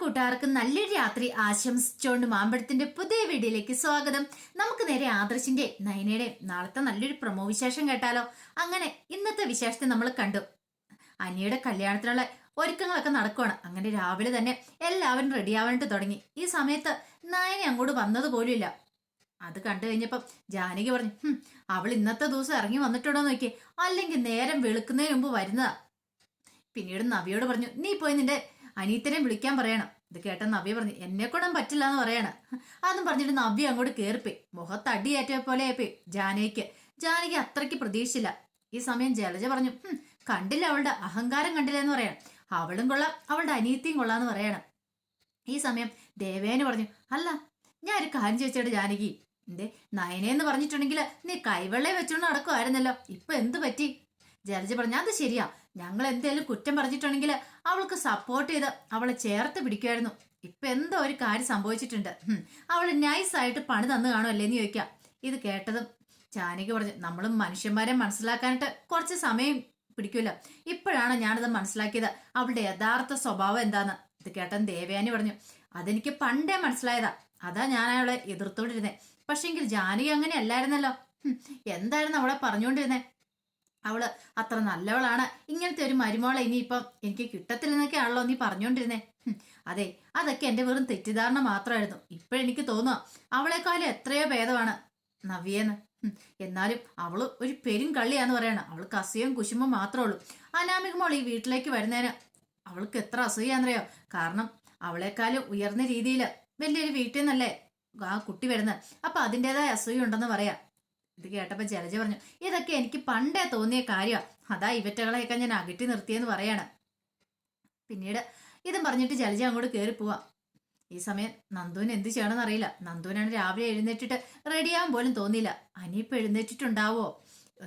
കൂട്ടുകാർക്ക് നല്ലൊരു രാത്രി ആശംസിച്ചുകൊണ്ട് മാമ്പഴത്തിന്റെ പുതിയ വീഡിയോയിലേക്ക് സ്വാഗതം. നമുക്ക് നേരെ ആദർശിന്റെ നയനയുടെ നാളത്തെ നല്ലൊരു പ്രൊമോ വിശേഷം കേട്ടാലോ. അങ്ങനെ ഇന്നത്തെ വിശേഷത്തെ നമ്മൾ കണ്ടു. അനിയുടെ കല്യാണത്തിനുള്ള ഒരുക്കങ്ങളൊക്കെ നടക്കുവാണ്. അങ്ങനെ രാവിലെ തന്നെ എല്ലാവരും റെഡിയാവാനായിട്ട് തുടങ്ങി. ഈ സമയത്ത് നയന അങ്ങോട്ട് വന്നത് പോലും ഇല്ല. അത് കണ്ടു കഴിഞ്ഞപ്പം ജാനകി പറഞ്ഞു, അവൾ ഇന്നത്തെ ദിവസം ഇറങ്ങി വന്നിട്ടുണ്ടോ നോക്കി, അല്ലെങ്കിൽ നേരം വെളുക്കുന്നതിന് മുമ്പ് വരുന്നതാ. പിന്നീട് നവിയോട് പറഞ്ഞു, നീ പോയി നിന്റെ അനീത്തിനെ വിളിക്കാൻ പറയണം. ഇത് കേട്ട നവ്യ പറഞ്ഞു, എന്നെ കൊണ്ടും പറ്റില്ല എന്ന് പറയണം. അതെന്ന് പറഞ്ഞിട്ട് നവ്യ അങ്ങോട്ട് കേറിപ്പോയി. മുഖത്ത് അടിയേറ്റ പോലെ ആയിപ്പോയി ജാനകി അത്രയ്ക്ക് പ്രതീക്ഷിച്ചില്ല. ഈ സമയം ജലജ പറഞ്ഞു, കണ്ടില്ല, അവളുടെ അഹങ്കാരം കണ്ടില്ല എന്ന് പറയണം. അവളും കൊള്ളാം, അവളുടെ അനീത്തിയും കൊള്ളാന്ന് പറയണം. ഈ സമയം ദേവേന് പറഞ്ഞു, അല്ല ഞാനൊരു കാര്യം ചോദിച്ചേട്ട് ജാനകി, എന്തേ നയനേന്ന് പറഞ്ഞിട്ടുണ്ടെങ്കിൽ നീ കൈവെള്ളയെ വെച്ചോണ്ട് നടക്കുമായിരുന്നല്ലോ, ഇപ്പൊ എന്ത് പറ്റി? ജലജ പറഞ്ഞു, അത് ശരിയാ, ഞങ്ങൾ എന്തേലും കുറ്റം പറഞ്ഞിട്ടുണ്ടെങ്കിൽ അവൾക്ക് സപ്പോർട്ട് ചെയ്ത് അവളെ ചേർത്ത് പിടിക്കുമായിരുന്നു. ഇപ്പൊ എന്തോ ഒരു കാര്യം സംഭവിച്ചിട്ടുണ്ട്, അവള് നൈസായിട്ട് പണി തന്നു കാണുമല്ലേന്ന് ചോദിക്കാം. ഇത് കേട്ടതും ജാനകി പറഞ്ഞു, നമ്മളും മനുഷ്യന്മാരെ മനസ്സിലാക്കാനായിട്ട് കുറച്ച് സമയം പിടിക്കൂല. ഇപ്പോഴാണ് ഞാനത് മനസ്സിലാക്കിയത്, അവളുടെ യഥാർത്ഥ സ്വഭാവം എന്താന്ന്. ഇത് കേട്ടൻ ദേവയാനി പറഞ്ഞു, അതെനിക്ക് പണ്ടേ മനസ്സിലായതാ, അതാ ഞാൻ അവളെ എതിർത്തോണ്ടിരുന്നേ. പക്ഷെങ്കിൽ ജാനകി അങ്ങനെ അല്ലായിരുന്നല്ലോ. എന്തായിരുന്നു അവളെ പറഞ്ഞുകൊണ്ടിരുന്നേ? അവള് അത്ര നല്ലവളാണ്, ഇങ്ങനത്തെ ഒരു മരുമോളെ ഇനിയിപ്പം എനിക്ക് കിട്ടത്തില്ലെന്നൊക്കെയാണല്ലോ നീ പറഞ്ഞുകൊണ്ടിരുന്നേ. അതെ, അതൊക്കെ എന്റെ വെറും തെറ്റിദ്ധാരണ മാത്രമായിരുന്നു. ഇപ്പോഴെനിക്ക് തോന്നുക അവളെക്കാളും എത്രയോ ഭേദമാണ് നവ്യേന്ന്. എന്നാലും അവള് ഒരു പെരും കള്ളിയാന്ന് പറയണം. അവൾക്ക് അസൂയയും കുശുമ്പും മാത്രമേ ഉള്ളൂ. അനാമികമോൾ ഈ വീട്ടിലേക്ക് വരുന്നതിന് അവൾക്ക് എത്ര അസൂയാന്നറിയോ? കാരണം അവളെക്കാളും ഉയർന്ന രീതിയിൽ വലിയൊരു വീട്ടിൽ നിന്നല്ലേ ആ കുട്ടി വരുന്നത്. അപ്പൊ അതിൻ്റെതായ അസൂയ ഉണ്ടെന്ന് പറയാം. ഇത് കേട്ടപ്പോ ജലജ പറഞ്ഞു, ഇതൊക്കെ എനിക്ക് പണ്ടേ തോന്നിയ കാര്യമാണ്, അതാ ഇവറ്റകളെയൊക്കെ ഞാൻ അകറ്റി നിർത്തിയെന്ന് പറയാണ്. പിന്നീട് ഇതും പറഞ്ഞിട്ട് ജലജ അങ്ങോട്ട് കയറി പോവാ. ഈ സമയം നന്ദുവിന് എന്ത് ചെയ്യണമെന്ന് അറിയില്ല. നന്ദുവിനാണ് രാവിലെ എഴുന്നേറ്റിട്ട് റെഡിയാവാൻ പോലും തോന്നിയില്ല. അനിയിപ്പൊ എഴുന്നേറ്റിട്ടുണ്ടാവോ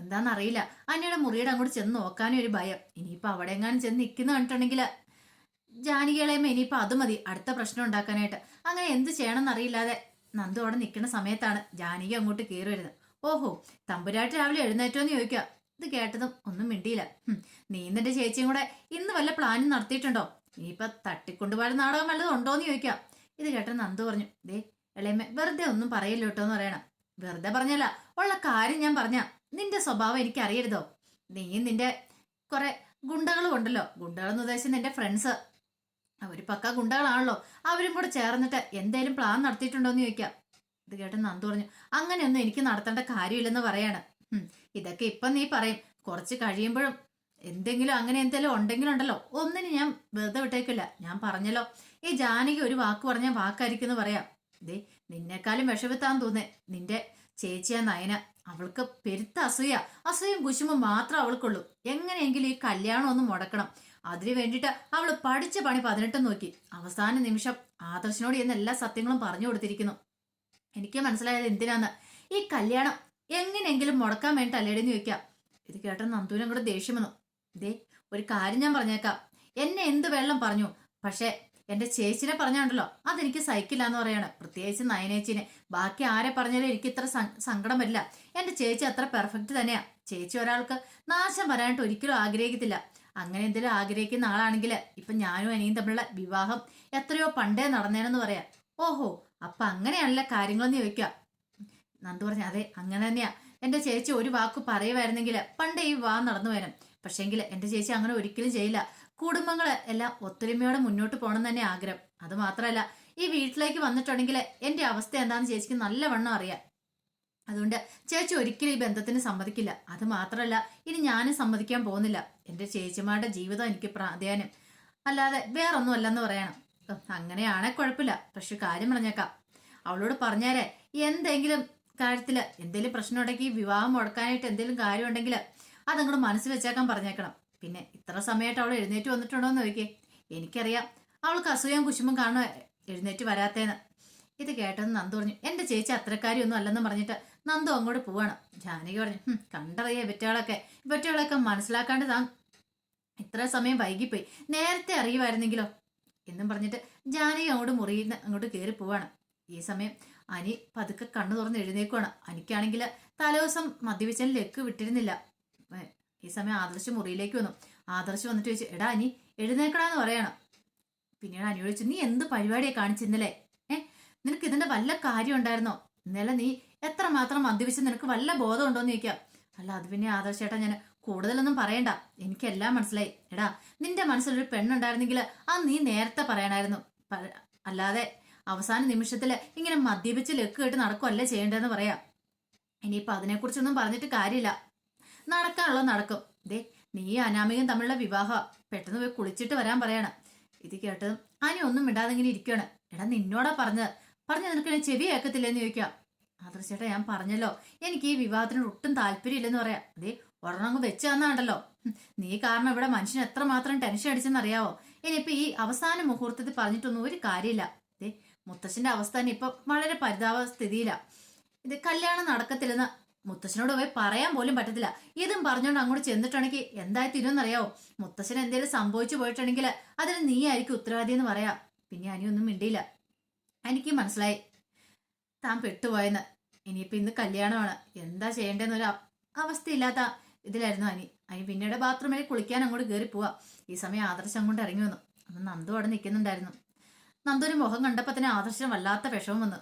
എന്താണെന്നറിയില്ല. അനിയുടെ മുറിയുടെ അങ്ങോട്ട് ചെന്ന് നോക്കാനും ഒരു ഭയം. ഇനിയിപ്പൊ അവിടെ എങ്ങാനും ചെന്ന് നിൽക്കുന്ന കണ്ടിട്ടുണ്ടെങ്കിൽ ജാനകികളെയുമ്പോ ഇനിയിപ്പൊ അത് മതി അടുത്ത പ്രശ്നം ഉണ്ടാക്കാനായിട്ട്. അങ്ങനെ എന്ത് ചെയ്യണമെന്ന് അറിയില്ലാതെ നന്ദു അവിടെ നിൽക്കുന്ന സമയത്താണ് ജാനകി അങ്ങോട്ട് കയറി വരുന്നത്. ഓഹോ, തമ്പുരാട്ടി രാവിലെ എഴുന്നേറ്റോന്ന് ചോദിക്കുക. ഇത് കേട്ടതും ഒന്നും മിണ്ടിയില്ല. നീ നിന്റെ ചേച്ചിയും കൂടെ ഇന്ന് വല്ല പ്ലാനും നടത്തിയിട്ടുണ്ടോ? ഇനിയിപ്പൊ തട്ടിക്കൊണ്ടുപോയ നാടകം വല്ലതും ഉണ്ടോന്ന് ചോദിക്കാം. ഇത് കേട്ട നന്ദു പറഞ്ഞു, ദേ ഇളയമ്മ വെറുതെ ഒന്നും പറയല്ലോ കേട്ടോ എന്ന് പറയണം. വെറുതെ പറഞ്ഞല്ല, ഉള്ള കാര്യം ഞാൻ പറഞ്ഞ. നിന്റെ സ്വഭാവം എനിക്ക് അറിയരുതോ? നീ നിന്റെ കുറെ ഗുണ്ടകളും ഉണ്ടല്ലോ, ഗുണ്ടകളെന്ന് ഉദ്ദേശിച്ച് നിന്റെ ഫ്രണ്ട്സ്, അവര് പക്ക ഗുണ്ടകളാണല്ലോ. അവരും കൂടെ ചേർന്നിട്ട് എന്തേലും പ്ലാൻ നടത്തിയിട്ടുണ്ടോന്ന് ചോദിക്കാം. ഇത് കേട്ട് നന്ദു പറഞ്ഞു, അങ്ങനെയൊന്നും എനിക്ക് നടത്തേണ്ട കാര്യമില്ലെന്ന് പറയാണ്. ഇതൊക്കെ ഇപ്പൊ നീ പറയും, കുറച്ച് കഴിയുമ്പോഴും എന്തെങ്കിലും അങ്ങനെ എന്തെങ്കിലും ഉണ്ടെങ്കിലും ഉണ്ടല്ലോ, ഒന്നിനും ഞാൻ വെറുതെ വിട്ടേക്കില്ല. ഞാൻ പറഞ്ഞല്ലോ, ഈ ജാനകി ഒരു വാക്ക് പറഞ്ഞാൽ വാക്കായിരിക്കും എന്ന് പറയാം. ദേ നിന്നെക്കാളും വിഷവിത്താന്ന് തോന്നേ നിന്റെ ചേച്ചിയാ നയന. അവൾക്ക് പെരുത്ത അസൂയം കുശുമ്പും മാത്രം അവൾക്കുള്ളൂ. എങ്ങനെയെങ്കിലും ഈ കല്യാണം ഒന്ന് മുടക്കണം. അതിനു വേണ്ടിയിട്ട് അവള് പഠിച്ച പണി 18 നോക്കി. അവസാന നിമിഷം ആദർശനോട് എന്ന എല്ലാ സത്യങ്ങളും പറഞ്ഞു കൊടുത്തിരിക്കുന്നു. എനിക്ക് മനസ്സിലായത് എന്തിനാന്ന്, ഈ കല്യാണം എങ്ങനെയെങ്കിലും മുടക്കാൻ വേണ്ടിട്ടല്ലേടെന്ന് ചോദിക്കാം. ഇത് കേട്ട നന്ദുവിനും കൂടെ ദേഷ്യം വന്നു. ഇതേ ഒരു കാര്യം ഞാൻ പറഞ്ഞേക്കാം, എന്നെ എന്ത് വെള്ളം പറഞ്ഞു, പക്ഷെ എന്റെ ചേച്ചിനെ പറഞ്ഞാണ്ടല്ലോ അതെനിക്ക് സഹിക്കില്ല എന്ന് പറയാണ്. പ്രത്യേകിച്ച് നയനേച്ചിനെ. ബാക്കി ആരെ പറഞ്ഞാലും എനിക്ക് ഇത്ര സങ്കടം വരില്ല. എന്റെ ചേച്ചി അത്ര പെർഫെക്റ്റ് തന്നെയാ. ചേച്ചി ഒരാൾക്ക് നാശം വരാനായിട്ട് ഒരിക്കലും ആഗ്രഹിക്കത്തില്ല. അങ്ങനെ എന്തെങ്കിലും ആഗ്രഹിക്കുന്ന ആളാണെങ്കിൽ ഇപ്പൊ ഞാനും അനിയും തമ്മിലുള്ള വിവാഹം എത്രയോ പണ്ടേ നടന്നേനെന്ന് പറയാം. ഓഹോ, അപ്പൊ അങ്ങനെയാണല്ലേ കാര്യങ്ങളെന്ന് ചോദിക്കാം. നന്ദു പറഞ്ഞു, അതെ അങ്ങനെ തന്നെയാ. എന്റെ ചേച്ചി ഒരു വാക്ക് പറയുമായിരുന്നെങ്കിൽ പണ്ടേ ഈ വിവാഹം നടന്നു വരും. പക്ഷെങ്കിൽ എന്റെ ചേച്ചി അങ്ങനെ ഒരിക്കലും ചെയ്യില്ല. കുടുംബങ്ങള് എല്ലാം ഒത്തൊരുമയോടെ മുന്നോട്ട് പോകണം തന്നെ ആഗ്രഹം. അത് മാത്രമല്ല, ഈ വീട്ടിലേക്ക് വന്നിട്ടുണ്ടെങ്കിൽ എന്റെ അവസ്ഥ എന്താണെന്ന് ചേച്ചിക്ക് നല്ലവണ്ണം അറിയാം. അതുകൊണ്ട് ചേച്ചി ഒരിക്കലും ഈ ബന്ധത്തിന് സമ്മതിക്കില്ല. അത് മാത്രമല്ല, ഇനി ഞാനും സമ്മതിക്കാൻ പോകുന്നില്ല. എന്റെ ചേച്ചിമാരുടെ ജീവിതം എനിക്ക് പ്രാധാന്യം, അല്ലാതെ വേറൊന്നും അല്ലെന്ന് പറയണം. അങ്ങനെയാണെ കുഴപ്പമില്ല, പക്ഷെ കാര്യം പറഞ്ഞേക്കാം, അവളോട് പറഞ്ഞേരെ എന്തെങ്കിലും കാര്യത്തില് എന്തെങ്കിലും പ്രശ്നം ഉണ്ടെങ്കിൽ വിവാഹം മുടക്കാനായിട്ട് എന്തെങ്കിലും കാര്യം ഉണ്ടെങ്കിൽ അതങ്ങോട്ട് മനസ്സിൽ വെച്ചേക്കാൻ പറഞ്ഞേക്കണം. പിന്നെ ഇത്ര സമയമായിട്ട് അവൾ എഴുന്നേറ്റ് വന്നിട്ടുണ്ടോന്ന് ചോദിക്കേ. എനിക്കറിയാം അവൾക്ക് അസൂയം കുശുമ്പും കാണും എഴുന്നേറ്റ് വരാത്തേന്ന്. ഇത് കേട്ടെന്ന് നന്ദു പറഞ്ഞു, എന്റെ ചേച്ചി അത്രക്കാരിയൊന്നും അല്ലെന്ന് പറഞ്ഞിട്ട് നന്ദു അങ്ങോട്ട് പോവാണ്. ജാനകി പറഞ്ഞു, കണ്ടറിയ ഇവറ്റകളൊക്കെ മനസ്സിലാക്കാണ്ട് താൻ ഇത്ര സമയം വൈകിപ്പോയി, നേരത്തെ അറിയുമായിരുന്നെങ്കിലോ എന്നും പറഞ്ഞിട്ട് ജാനകി അങ്ങോട്ട് മുറിയിൽ നിന്ന് അങ്ങോട്ട് കയറി പോവാണ്. ഈ സമയം അനി പതുക്കെ കണ്ണു തുറന്ന് എഴുന്നേക്കുവാണ്. അനിക്കാണെങ്കിൽ തലേദിവസം മദ്യപിച്ചതിന് ലെക്ക് വിട്ടിരുന്നില്ല. ഈ സമയം ആദർശ് മുറിയിലേക്ക് വന്നു. ആദർശ് വന്നിട്ട് ചോദിച്ചു, എടാ അനി എഴുന്നേക്കടാന്ന് പറയണം. പിന്നീട് അനു ചോദിച്ചു, നീ എന്ത് പരിപാടിയെ കാണിച്ചിരുന്നല്ലേ? നിനക്ക് ഇതിന്റെ വല്ല കാര്യം ഉണ്ടായിരുന്നോ? ഇന്നലെ നീ എത്രമാത്രം മദ്യപിച്ച് നിനക്ക് വല്ല ബോധം ഉണ്ടോന്ന് ചോദിക്കാം. അല്ല അത് പിന്നെ ആദർശേട്ടാ, ഞാൻ കൂടുതലൊന്നും പറയണ്ട, എനിക്കെല്ലാം മനസ്സിലായി. എടാ, നിന്റെ മനസ്സിലൊരു പെണ്ണുണ്ടായിരുന്നെങ്കിൽ അത് നീ നേരത്തെ പറയണായിരുന്നു. അല്ലാതെ അവസാന നിമിഷത്തില് ഇങ്ങനെ മദ്യപിച്ച് ലെക്ക് കേട്ട് നടക്കുമല്ലേ ചെയ്യേണ്ടതെന്ന് പറയാം. ഇനിയിപ്പൊ അതിനെക്കുറിച്ചൊന്നും പറഞ്ഞിട്ട് കാര്യമില്ല, നടക്കാനുള്ളത് നടക്കും. ദേ, നീ അനാമികയും തമ്മിലുള്ള വിവാഹം പെട്ടെന്ന് പോയി കുളിച്ചിട്ട് വരാൻ പറയണം. ഇത് കേട്ടതും അനി ഒന്നും മിണ്ടാതെ ഇങ്ങനെ ഇരിക്കുകയാണ്. എടാ, നിന്നോടാ പറഞ്ഞ നിനക്ക് ചെവി കേൾക്കത്തില്ലെന്ന് ചോദിക്കാം. ആദർശേട്ടാ, ഞാൻ പറഞ്ഞല്ലോ, എനിക്ക് ഈ വിവാഹത്തിന് ഒട്ടും താല്പര്യമില്ലെന്ന് പറയാം. അതേ, ഒരെണ്ണങ്ങ് വെച്ച് തന്നാണ്ടല്ലോ. നീ കാരണം ഇവിടെ മനുഷ്യൻ എത്രമാത്രം ടെൻഷൻ അടിച്ചെന്ന് അറിയാവോ? ഇനിയിപ്പൊ ഈ അവസാന മുഹൂർത്തത്തിൽ പറഞ്ഞിട്ടൊന്നും ഒരു കാര്യമില്ല. ദേ, മുത്തശ്ശന്റെ അവസ്ഥ തന്നെ ഇപ്പൊ വളരെ പരിതാപസ്ഥിതിയിലാ. ഇത് കല്യാണം നടക്കത്തില്ലെന്ന് മുത്തശ്ശനോട് പോയി പറയാൻ പോലും പറ്റത്തില്ല. ഇതും പറഞ്ഞോണ്ട് അങ്ങോട്ട് ചെന്നിട്ടുണ്ടെങ്കിൽ എന്തായി തീരുമെന്നറിയാവോ? മുത്തശ്ശൻ എന്തെങ്കിലും സംഭവിച്ചു പോയിട്ടുണ്ടെങ്കിൽ അതിന് നീ ആയിരിക്കും ഉത്തരവാദി എന്ന് പറയാം. പിന്നെ അനിയൊന്നും മിണ്ടിയില്ല. എനിക്ക് മനസ്സിലായി താൻ പെട്ടുപോയെന്ന്. ഇനിയിപ്പൊ ഇന്ന് കല്യാണമാണ്, എന്താ ചെയ്യേണ്ടെന്നൊരു അവസ്ഥയില്ലാത്ത ഇതിലായിരുന്നു അനി പിന്നീട് ബാത്റൂമിൽ കുളിക്കാൻ അങ്ങോട്ട് കയറി പോവാ. ഈ സമയം ആദർശം അങ്ങോട്ട് ഇറങ്ങി വന്നു. അന്ന് നന്ദു അവിടെ നിൽക്കുന്നുണ്ടായിരുന്നു. നന്ദുവിന് മുഖം കണ്ടപ്പോ തന്നെ ആദർശം വല്ലാത്ത വിഷമം വന്നു.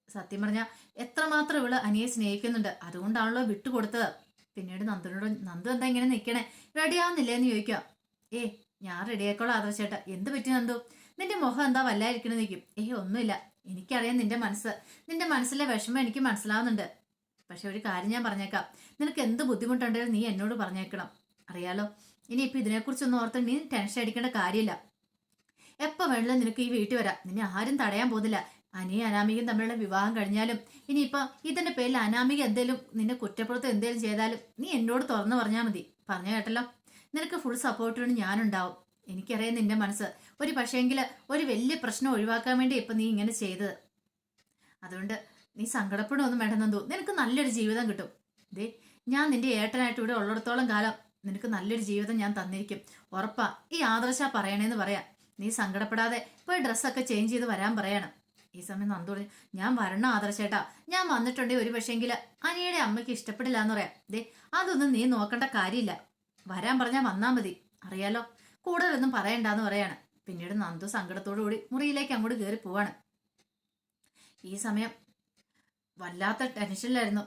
സത്യം പറഞ്ഞാൽ എത്രമാത്രം ഇവള് അനിയെ സ്നേഹിക്കുന്നുണ്ട്, അതുകൊണ്ടാണല്ലോ വിട്ടുകൊടുത്തത്. പിന്നീട് നന്ദു എന്താ ഇങ്ങനെ നിൽക്കണേ, റെഡിയാവുന്നില്ലേന്ന് ചോദിക്കാം. ഞാൻ റെഡിയാക്കോളാം ആദർശേട്ടാ. എന്ത് പറ്റി നന്ദു, നിന്റെ മുഖം എന്താ വല്ലായിരിക്കണെന്ന് നിൽക്കും. ഒന്നുമില്ല, എനിക്കറിയാം നിന്റെ മനസ്സിലെ വിഷമം എനിക്ക് മനസ്സിലാവുന്നുണ്ട്. പക്ഷെ ഒരു കാര്യം ഞാൻ പറഞ്ഞേക്കാം, നിനക്ക് എന്ത് ബുദ്ധിമുട്ടുണ്ടെങ്കിലും നീ എന്നോട് പറഞ്ഞേക്കണം, അറിയാലോ. ഇനിയിപ്പോൾ ഇതിനെക്കുറിച്ചൊന്നും ഓർത്ത് നീ ടെൻഷൻ അടിക്കേണ്ട കാര്യമില്ല. എപ്പോൾ വേണമെങ്കിലും നിനക്ക് ഈ വീട്ടിൽ വരാം, നിന്നെ ആരും തടയാൻ പോകുന്നില്ല. അനിയും അനാമികയും തമ്മിലുള്ള വിവാഹം കഴിഞ്ഞാലും ഇനിയിപ്പോൾ ഇതിന്റെ പേരിൽ അനാമിക എന്തേലും നിന്നെ കുറ്റപ്പെടുത്തോ എന്തേലും ചെയ്താലും നീ എന്നോട് തുറന്നു പറഞ്ഞാൽ മതി. പറഞ്ഞു കേട്ടല്ലോ, നിനക്ക് ഫുൾ സപ്പോർട്ടിന് ഞാനുണ്ടാവും. എനിക്കറിയാം നിന്റെ മനസ്സ്. ഒരു പക്ഷേങ്കിൽ ഒരു വലിയ പ്രശ്നം ഒഴിവാക്കാൻ വേണ്ടി ഇപ്പൊ നീ ഇങ്ങനെ ചെയ്തത്. അതുകൊണ്ട് നീ സങ്കടപ്പെടുമൊന്നും വേണ്ടെന്നു, നിനക്ക് നല്ലൊരു ജീവിതം കിട്ടും. ദേ, ഞാൻ നിന്റെ ഏട്ടനായിട്ട് ഇവിടെ ഉള്ളിടത്തോളം കാലം നിനക്ക് നല്ലൊരു ജീവിതം ഞാൻ തന്നിരിക്കും, ഉറപ്പാ. ഈ ആദർശ പറയണേന്ന് പറയാം. നീ സങ്കടപ്പെടാതെ പോയി ഡ്രസ്സൊക്കെ ചേഞ്ച് ചെയ്ത് വരാൻ പറയണം. ഈ സമയം നന്ദു പറഞ്ഞു, ഞാൻ വരണം ആദർശേട്ടാ, ഞാൻ വന്നിട്ടുണ്ടെങ്കിൽ ഒരു പക്ഷേങ്കിൽ അനിയുടെ അമ്മയ്ക്ക് ഇഷ്ടപ്പെടില്ല എന്ന് പറയാം. ദേ, അതൊന്നും നീ നോക്കേണ്ട കാര്യമില്ല, വരാൻ പറഞ്ഞാൽ വന്നാ മതി, അറിയാലോ. കൂടുതലൊന്നും പറയണ്ടെന്ന് പറയാണ്. പിന്നീട് നന്ദു സങ്കടത്തോടു കൂടി മുറിയിലേക്ക് അങ്ങോട്ട് കയറി പോവാണ്. ഈ സമയം വല്ലാത്ത ടെൻഷനിലായിരുന്നു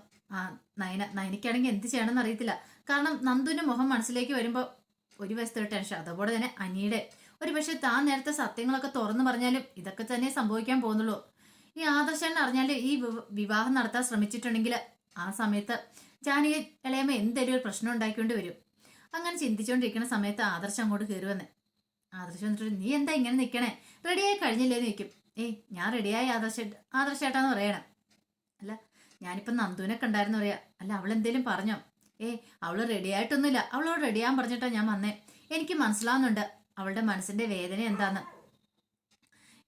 നയനയ്ക്കാണെങ്കിൽ എന്ത് ചെയ്യണമെന്ന് അറിയത്തില്ല. കാരണം നന്ദുവിന്റെ മുഖം മനസ്സിലേക്ക് വരുമ്പോൾ ഒരു വശത്തൊരു ടെൻഷൻ, അതുപോലെ തന്നെ അനിയുടെ ഒരു പക്ഷെ താൻ നേരത്തെ സത്യങ്ങളൊക്കെ തുറന്നു പറഞ്ഞാലും ഇതൊക്കെ തന്നെ സംഭവിക്കാൻ പോകുന്നുള്ളൂ. ഈ ആദർശൻ അറിഞ്ഞാൽ ഈ വിവാഹം നടത്താൻ ശ്രമിച്ചിട്ടുണ്ടെങ്കിൽ ആ സമയത്ത് ജാനകി ഇളയമ്മ എന്തെങ്കിലും ഒരു പ്രശ്നം ഉണ്ടാക്കിക്കൊണ്ട് വരും. അങ്ങനെ ചിന്തിച്ചുകൊണ്ടിരിക്കുന്ന സമയത്ത് ആദർശം അങ്ങോട്ട് കയറി വന്നേ. ആദർശം വന്നിട്ട്, നീ എന്താ ഇങ്ങനെ നിൽക്കണേ, റെഡിയായി കഴിഞ്ഞില്ലേന്ന് നിൽക്കും. ഞാൻ റെഡിയായി ആദർശേട്ടാന്ന് പറയണം. അല്ല, ഞാനിപ്പം നന്ദുവിനെ കണ്ടായിരുന്നു പറയാ. അല്ല, അവളെന്തേലും പറഞ്ഞോ? അവള് റെഡിയായിട്ടൊന്നുമില്ല, അവളോട് റെഡിയാൻ പറഞ്ഞിട്ടാ ഞാൻ വന്നേ. എനിക്ക് മനസ്സിലാവുന്നുണ്ട് അവളുടെ മനസ്സിന്റെ വേദന എന്താന്ന്.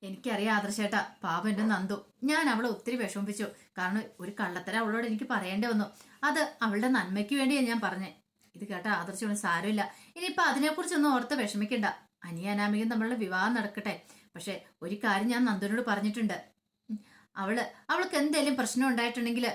എനിക്കറിയാം ആദർശേട്ടാ, പാപം എൻ്റെ നന്ദു. ഞാൻ അവളെ ഒത്തിരി വിഷമിപ്പിച്ചു. കാരണം ഒരു കള്ളത്തരം അവളോട് എനിക്ക് പറയേണ്ടി വന്നു. അത് അവളുടെ നന്മയ്ക്ക് വേണ്ടിയാണ് ഞാൻ പറഞ്ഞേ. ഇത് കേട്ട ആദർശം, സാരമില്ല, ഇനിയിപ്പൊ അതിനെക്കുറിച്ചൊന്നും ഓർത്ത് വിഷമിക്കണ്ട. അനാമികയും തമ്മിലുള്ള വിവാഹം നടക്കട്ടെ. പക്ഷെ ഒരു കാര്യം ഞാൻ നന്ദുവിനോട് പറഞ്ഞിട്ടുണ്ട്. അവൾക്ക് എന്തെങ്കിലും പ്രശ്നം ഉണ്ടായിട്ടുണ്ടെങ്കിൽ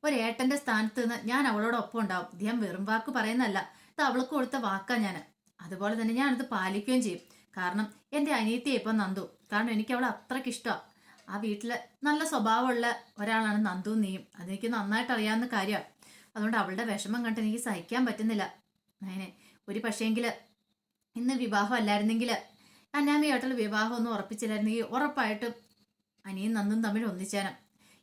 ഒരു ഏട്ടന്റെ സ്ഥാനത്ത് നിന്ന് ഞാൻ അവളോടൊപ്പം ഉണ്ടാവും. ഞാൻ വെറും വാക്ക് പറയുന്നതല്ല, ഇത് അവൾക്ക് കൊടുത്ത വാക്കാ ഞാൻ. അതുപോലെ തന്നെ ഞാനത് പാലിക്കുകയും ചെയ്യും. കാരണം എൻ്റെ അനിയത്തിയെ ഇപ്പം നന്ദു. കാരണം എനിക്ക് അവളെ അത്രയ്ക്ക് ഇഷ്ടമാണ്. ആ വീട്ടില് നല്ല സ്വഭാവമുള്ള ഒരാളാണ് നന്ദു നീയും. അതെനിക്ക് നന്നായിട്ട് അറിയാവുന്ന കാര്യമാണ്. അതുകൊണ്ട് അവളുടെ വിഷമം കണ്ട് എനിക്ക് സഹിക്കാൻ പറ്റുന്നില്ല. അങ്ങനെ ഒരു പക്ഷേങ്കിൽ ഇന്ന് വിവാഹം അല്ലായിരുന്നെങ്കിൽ അനാമിയായിട്ടുള്ള വിവാഹം ഒന്നും ഉറപ്പിച്ചില്ലായിരുന്നെങ്കിൽ ഉറപ്പായിട്ടും അനിയും നന്ദും തമ്മിൽ ഒന്നിച്ചാനും.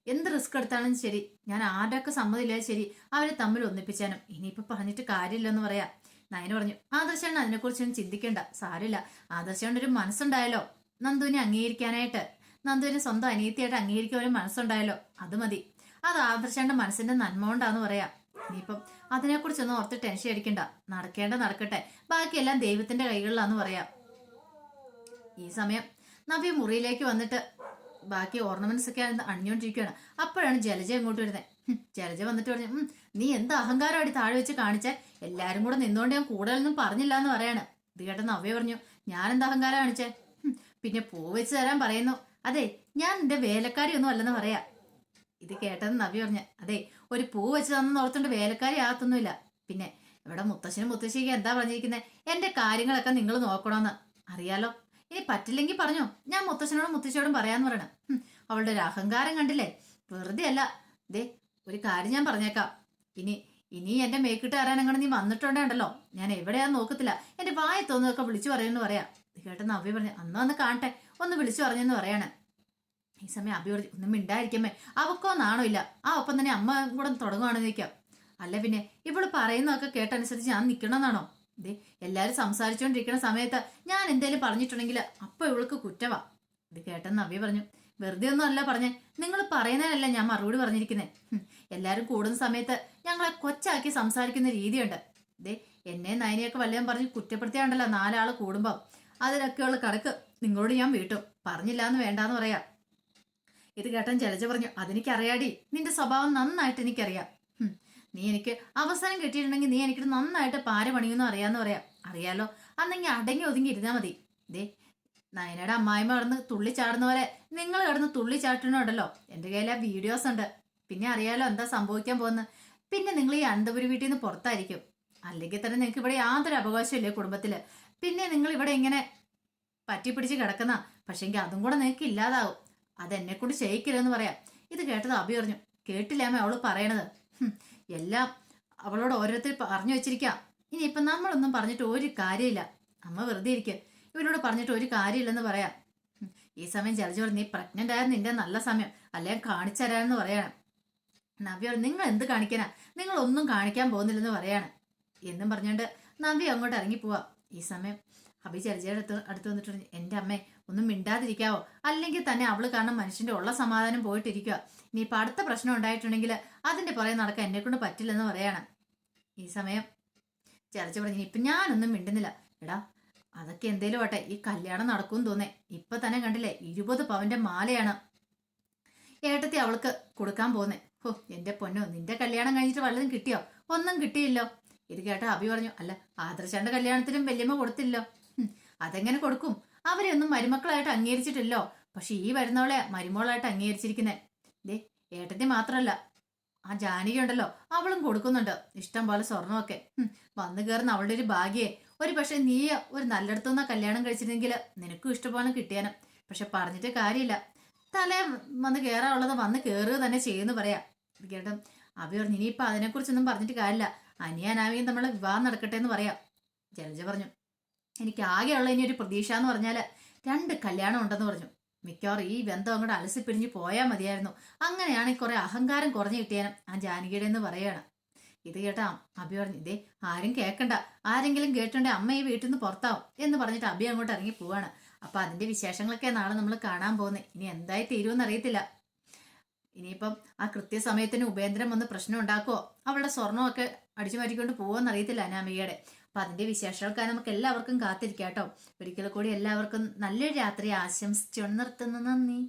എന്ത് റിസ്ക് എടുത്താലും ശരി, ഞാൻ ആരുടെയൊക്കെ സമ്മതമില്ലാതെ ശരി, അവരെ തമ്മിൽ ഒന്നിപ്പിച്ചാനും. ഇനിയിപ്പോൾ പറഞ്ഞിട്ട് കാര്യമില്ലെന്ന് പറയാം. നയന പറഞ്ഞു, ആദർശാണ് അതിനെക്കുറിച്ചൊന്നും ചിന്തിക്കേണ്ട, സാരമില്ല. ആദർശാണ്ട് ഒരു മനസ്സുണ്ടായല്ലോ നന്ദുവിനെ അംഗീകരിക്കാനായിട്ട്, നന്ദുവിനെ സ്വന്തം അനിയത്തിയായിട്ട് അംഗീകരിക്കാൻ ഒരു മനസ്സുണ്ടായല്ലോ, അത് മതി. അത് ആദർശാണ്ട് മനസ്സിന്റെ നന്മ കൊണ്ടാന്ന് പറയാം. ഇനിയിപ്പം അതിനെക്കുറിച്ചൊന്നും ഓർത്ത് ടെൻഷൻ അടിക്കണ്ട, നടക്കട്ടെ, ബാക്കിയെല്ലാം ദൈവത്തിന്റെ കൈകളിലാന്ന് പറയാം. ഈ സമയം നവ്യ മുറിയിലേക്ക് വന്നിട്ട് ബാക്കി ഓർണമെന്റ്സ് ഒക്കെ അണിഞ്ഞോണ്ടിരിക്കുകയാണ്. അപ്പോഴാണ് ജലജ ഇങ്ങോട്ട് വരുന്നത്. ജലജ വന്നിട്ട് പറഞ്ഞു, നീ എന്ത് അഹങ്കാരമായിട്ട് താഴെ വെച്ച് കാണിച്ചേ, എല്ലാരും കൂടെ നിന്നോണ്ട് ഞാൻ കൂടുതലൊന്നും പറഞ്ഞില്ല എന്ന് പറയാണ്. ഇത് കേട്ട നവ്യ പറഞ്ഞു, ഞാൻ എന്താ അഹങ്കാരം കാണിച്ചേ? പിന്നെ പൂ വെച്ച് തരാൻ പറയുന്നു. അതെ, ഞാൻ നിന്റെ വേലക്കാരി ഒന്നും അല്ലെന്ന് പറയാ. ഇത് കേട്ടത് നവ്യ പറഞ്ഞു, അതെ, ഒരു പൂ വെച്ച് തന്നെന്ന് ഓർത്തുകൊണ്ട് വേലക്കാരി ആകത്തൊന്നുമില്ല. പിന്നെ ഇവിടെ മുത്തശ്ശനും മുത്തശ്ശിക്ക് എന്താ പറഞ്ഞിരിക്കുന്നത്, എന്റെ കാര്യങ്ങളൊക്കെ നിങ്ങൾ നോക്കണമെന്ന് അറിയാലോ. ഇനി പറ്റില്ലെങ്കിൽ പറഞ്ഞോ, ഞാൻ മുത്തശ്ശനോടും മുത്തശ്ശിയോടും പറയാന്ന് പറയണം. അവളുടെ ഒരു അഹങ്കാരം കണ്ടില്ലേ? വെറുതെ അല്ല. ദേ ഒരു കാര്യം ഞാൻ പറഞ്ഞേക്കാം. ഇനി ഇനി എന്റെ മേക്കിട്ട് കയറാനങ്ങനെ നീ വന്നിട്ടുണ്ടല്ലോ, ഞാൻ എവിടെയാന്ന് നോക്കത്തില്ല. എന്റെ വായ തോന്നുന്നതൊക്കെ വിളിച്ചു പറയുമെന്ന് പറയാം. കേട്ടെന്ന് അഭി പറഞ്ഞു, അന്ന് കാണട്ടെ, ഒന്ന് വിളിച്ചു പറഞ്ഞെന്ന് പറയാണ്. ഈ സമയം അഭി പറഞ്ഞു, ഒന്നും മിണ്ടായിരിക്കമ്മേ, അവക്കോ നാണോ ഇല്ല. ആ ഒപ്പം തന്നെ അമ്മ കൂടെ തുടങ്ങുവാണെന്ന് ചോദിക്കാം. അല്ല പിന്നെ ഇവള് പറയുന്നതൊക്കെ കേട്ടനുസരിച്ച് ഞാൻ നിക്കണമെന്നാണോ? ഇതേ എല്ലാരും സംസാരിച്ചുകൊണ്ടിരിക്കുന്ന സമയത്ത് ഞാൻ എന്തേലും പറഞ്ഞിട്ടുണ്ടെങ്കിൽ അപ്പൊ ഇവൾക്ക് കുറ്റവാ. ഇത് കേട്ടെന്ന് അഭി പറഞ്ഞു, വെറുതെ ഒന്നും അല്ല പറഞ്ഞേ, നിങ്ങൾ പറയുന്നതിനല്ല ഞാൻ മറുപടി പറഞ്ഞിരിക്കുന്നേ. എല്ലാരും കൂടുന്ന സമയത്ത് ഞങ്ങളെ കൊച്ചാക്കി സംസാരിക്കുന്ന രീതിയുണ്ട്. ദേ എന്നെ നയനെയൊക്കെ വല്ലതും പറഞ്ഞ് കുറ്റപ്പെടുത്തിയാണ്ടല്ലോ 4 ആള് കൂടുമ്പോ, അതിനൊക്കെയുള്ള കണക്ക് നിങ്ങളോട് ഞാൻ വീട്ടു. പറഞ്ഞില്ല എന്ന് വേണ്ടാന്ന് പറയാം. ഇത് കേട്ടൻ ജലജ പറഞ്ഞു, അതെനിക്കറിയാടി, നിന്റെ സ്വഭാവം നന്നായിട്ട് എനിക്കറിയാം. നീ എനിക്ക് അവസരം കിട്ടിയിട്ടുണ്ടെങ്കിൽ നീ എനിക്ക് നന്നായിട്ട് പാര പണിയൊന്നും അറിയാന്ന് പറയാം. അറിയാലോ, അന്നെങ്കിൽ അടങ്ങി ഒതുങ്ങി ഇരുന്നാ മതി. ദേ നയനയുടെ അമ്മായിമ്മ കിടന്ന് തുള്ളി ചാടുന്ന പോലെ നിങ്ങൾ കിടന്ന് തുള്ളി ചാട്ടണുണ്ടല്ലോ. എന്റെ കയ്യിൽ ആ വീഡിയോസ് ഉണ്ട്. പിന്നെ അറിയാലോ എന്താ സംഭവിക്കാൻ പോകുന്നത്. പിന്നെ നിങ്ങൾ ഈ അനന്തപുരി വീട്ടിൽ നിന്ന് പുറത്തായിരിക്കും. അല്ലെങ്കിൽ തന്നെ നിങ്ങൾക്ക് ഇവിടെ യാതൊരു അവകാശമില്ലേ കുടുംബത്തില്. പിന്നെ നിങ്ങൾ ഇവിടെ ഇങ്ങനെ പറ്റിപ്പിടിച്ച് കിടക്കുന്ന, പക്ഷെങ്കിൽ അതും കൂടെ നിങ്ങൾക്ക് ഇല്ലാതാവും. അതെന്നെ കൊണ്ട് ചെയ്യിക്കില്ലെന്ന് പറയാം. ഇത് കേട്ടത് അഭി പറഞ്ഞു, കേട്ടില്ലാമേ അവള് പറയണത്. എല്ലാം അവളോട് ഓരോരുത്തർ പറഞ്ഞു വെച്ചിരിക്കാം. ഇനിയിപ്പം നമ്മളൊന്നും പറഞ്ഞിട്ട് ഒരു കാര്യമില്ല. അമ്മ വെറുതെ ഇരിക്കുക, ഇവരോട് പറഞ്ഞിട്ട് ഒരു കാര്യമില്ലെന്ന് പറയാം. ഈ സമയം ജലജോട്, നീ പ്രഗ്നന്റ് ആയ നിന്റെ നല്ല സമയം, അല്ലെങ്കിൽ കാണിച്ചു തരാമെന്ന് പറയാണ്. നവ്യ, നിങ്ങൾ എന്ത് കാണിക്കാനാ, നിങ്ങൾ ഒന്നും കാണിക്കാൻ പോകുന്നില്ലെന്ന് പറയാണ്. എന്നും പറഞ്ഞുകൊണ്ട് നവ്യ അങ്ങോട്ട് ഇറങ്ങി പോവാ. ഈ സമയം അഭി ജലജയുടെ അടുത്ത് വന്നിട്ടുണ്ട്, എന്റെ അമ്മേ ഒന്നും മിണ്ടാതിരിക്കാവോ, അല്ലെങ്കിൽ തന്നെ അവള് കാരണം മനുഷ്യന്റെ ഉള്ള സമാധാനം പോയിട്ടിരിക്കുക. ഇനിയിപ്പൊ അടുത്ത പ്രശ്നം ഉണ്ടായിട്ടുണ്ടെങ്കിൽ അതിന്റെ പുറകെ നടക്കാൻ എന്നെ കൊണ്ട് പറ്റില്ലെന്ന് പറയാണ്. ഈ സമയം ജലജ പറഞ്ഞു, ഇപ്പൊ ഞാനൊന്നും മിണ്ടുന്നില്ല. എടാ അതൊക്കെ എന്തേലും ആട്ടെ, ഈ കല്യാണം നടക്കും തോന്നേ. ഇപ്പൊ തന്നെ കണ്ടില്ലേ 20 പവന്റെ മാലയാണ് ഏട്ടത്തി അവൾക്ക് കൊടുക്കാൻ പോന്നേ. ഹോ എന്റെ പൊന്നോ, നിന്റെ കല്യാണം കഴിഞ്ഞിട്ട് വല്ലതും കിട്ടിയോ? ഒന്നും കിട്ടിയില്ലോ. ഇത് കേട്ട അഭി പറഞ്ഞു, അല്ല ആദർശന്റെ കല്യാണത്തിലും വല്യമ്മ കൊടുത്തില്ലോ. അതെങ്ങനെ കൊടുക്കും, അവരെ ഒന്നും മരുമക്കളായിട്ട് അംഗീകരിച്ചിട്ടില്ലോ. പക്ഷെ ഈ വരുന്നവളെ മരുമോളായിട്ട് അംഗീകരിച്ചിരിക്കുന്നേ. ദേ ഏട്ടത്തി മാത്രല്ല, ആ ജാനകി ഉണ്ടല്ലോ, അവളും കൊടുക്കുന്നുണ്ട് ഇഷ്ടം പോലെ സ്വർണമൊക്കെ. വന്നു കയറുന്ന അവളുടെ ഒരു ഭാഗ്യേ. ഒരു പക്ഷെ നീ ഒരു നല്ലയിടത്തുനിന്ന് കല്യാണം കഴിച്ചിരുന്നെങ്കിൽ നിനക്കും ഇഷ്ടപോലെ കിട്ടിയാനും. പക്ഷെ പറഞ്ഞിട്ട് കാര്യമില്ല, തലേ വന്ന് കയറാനുള്ളത് വന്ന് കയറുക തന്നെ ചെയ്യുന്നു പറയാം. കേട്ടും അഭി പറഞ്ഞു, ഇനിയിപ്പൊ അതിനെക്കുറിച്ചൊന്നും പറഞ്ഞിട്ട് കാര്യമില്ല, അനിയാനാവിയും നമ്മളെ വിവാഹം നടക്കട്ടെ എന്ന് പറയാം. ജലജ പറഞ്ഞു, എനിക്ക് ആകെയുള്ള ഇനി ഒരു പ്രതീക്ഷ എന്ന് പറഞ്ഞാല് 2 കല്യാണം ഉണ്ടെന്ന് പറഞ്ഞു. മിക്കവാറും ഈ ബന്ധം അങ്ങോട്ട് അലസിപ്പിരിഞ്ഞ് പോയാൽ മതിയായിരുന്നു. അങ്ങനെയാണെങ്കിൽ കുറെ അഹങ്കാരം കുറഞ്ഞു കിട്ടിയാനും ആ ജാനകിയുടെ എന്ന് പറയാണ്. ഇത് കേട്ടാ അഭി പറഞ്ഞു, ഇതേ ആരും കേൾക്കണ്ട, ആരെങ്കിലും കേട്ടുണ്ടെ അമ്മ ഈ വീട്ടിൽ നിന്ന് പുറത്താവും എന്ന് പറഞ്ഞിട്ട് അഭി അങ്ങോട്ട് ഇറങ്ങി പോവാണ്. അപ്പൊ അതിന്റെ വിശേഷങ്ങളൊക്കെ നാളെ നമ്മൾ കാണാൻ പോകുന്നത്. ഇനി എന്തായി തീരുമെന്ന് അറിയത്തില്ല. ഇനിയിപ്പം ആ കൃത്യസമയത്തിന് ഉപേന്ദ്രൻ വന്ന് പ്രശ്നം ഉണ്ടാക്കുവോ, അവളുടെ സ്വർണ്ണമൊക്കെ അടിച്ചു മാറ്റിക്കൊണ്ട് പോവോന്ന് അറിയത്തില്ല അനാമികയുടെ. അപ്പൊ അതിന്റെ വിശേഷങ്ങൾക്കായി നമുക്ക് എല്ലാവർക്കും കാത്തിരിക്കാം കേട്ടോ. ഒരിക്കൽ കൂടി എല്ലാവർക്കും നല്ലൊരു രാത്രി ആശംസിച്ചു നിർത്തുന്നു. നന്ദി.